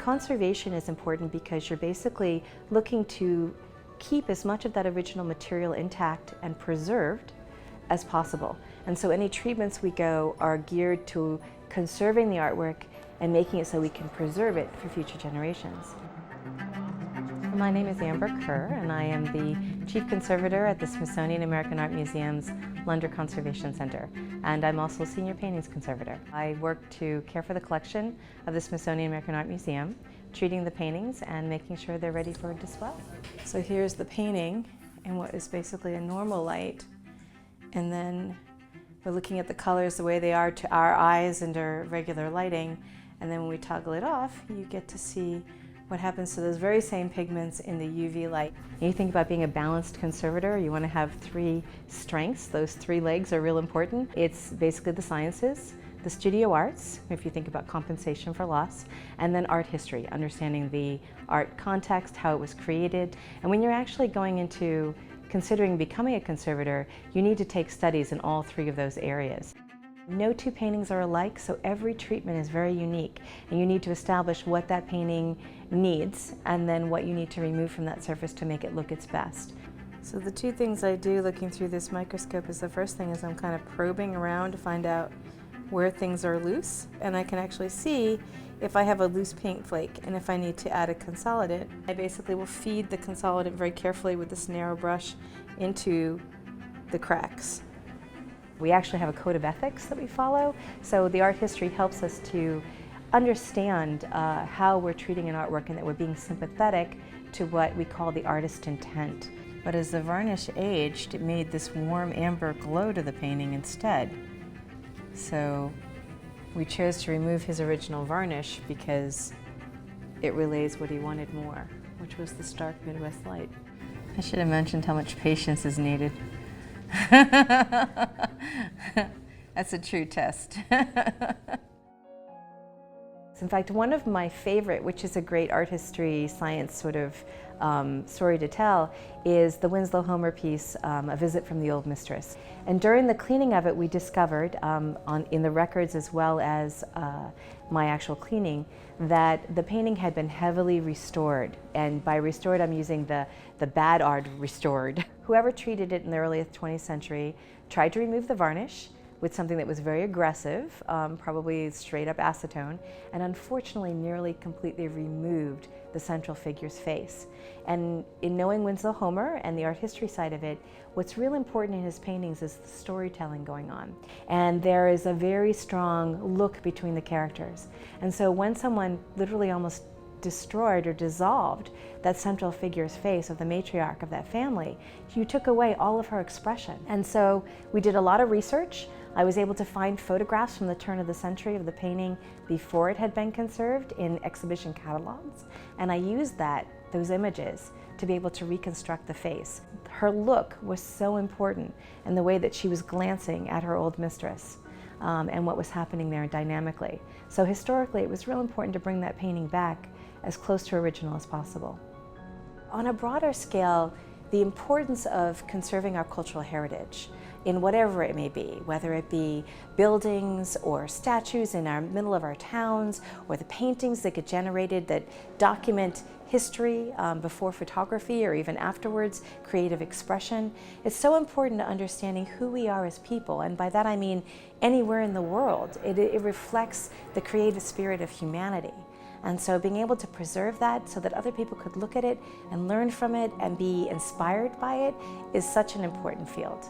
conservation is important because you're basically looking to keep as much of that original material intact and preserved as possible. And so any treatments we go are geared to conserving the artwork and making it so we can preserve it for future generations. My name is Kerr, and I am the Chief Conservator at the Smithsonian American Art Museum's Lunder Conservation Center, and I'm also Senior Paintings Conservator. I work to care for the collection of the Smithsonian American Art Museum, treating the paintings and making sure they're ready for display. So here's the painting in what is basically a normal light, and then we're looking at the colors the way they are to our eyes under regular lighting, and then when we toggle it off, you get to see what happens to those very same pigments in the UV light. When you think about being a balanced conservator, you want to have three strengths. Those three legs are real important. It's basically the sciences, the studio arts, if you think about compensation for loss, and then art history, understanding the art context, how it was created. And when you're actually going into considering becoming a conservator, you need to take studies in all three of those areas. No two paintings are alike, so every treatment is very unique, and you need to establish what that painting needs and then what you need to remove from that surface to make it look its best. So the two things I do looking through this microscope is the first thing is I'm kind of probing around to find out where things are loose, and I can actually see if I have a loose paint flake and if I need to add a consolidant. I basically will feed the consolidant very carefully with this narrow brush into the cracks. We actually have a code of ethics that we follow, so the art history helps us to understand how we're treating an artwork and that we're being sympathetic to what we call the artist's intent. But as the varnish aged, it made this warm amber glow to the painting instead. So we chose to remove his original varnish because it relays what he wanted more, which was the stark Midwest light. I should have mentioned how much patience is needed. That's a true test. In fact, one of my favorite, which is a great art history, science sort of story to tell, is the Winslow Homer piece, A Visit from the Old Mistress. And during the cleaning of it, we discovered, in the records as well as my actual cleaning, that the painting had been heavily restored. And by restored, I'm using the bad art restored. Whoever treated it in the early 20th century tried to remove the varnish with something that was very aggressive, probably straight up acetone, and unfortunately nearly completely removed the central figure's face. And in knowing Winslow Homer and the art history side of it, what's real important in his paintings is the storytelling going on. And there is a very strong look between the characters. And so when someone literally almost destroyed or dissolved that central figure's face of the matriarch of that family, you took away all of her expression. And so we did a lot of research. I was able to find photographs from the turn of the century of the painting before it had been conserved in exhibition catalogs, and I used those images to be able to reconstruct the face. Her look was so important, and the way that she was glancing at her old mistress and what was happening there dynamically. So historically, it was real important to bring that painting back as close to original as possible. On a broader scale, the importance of conserving our cultural heritage in whatever it may be, whether it be buildings or statues in our middle of our towns, or the paintings that get generated that document history before photography or even afterwards, creative expression. It's so important to understanding who we are as people, and by that I mean anywhere in the world. It reflects the creative spirit of humanity. And so being able to preserve that so that other people could look at it and learn from it and be inspired by it is such an important field.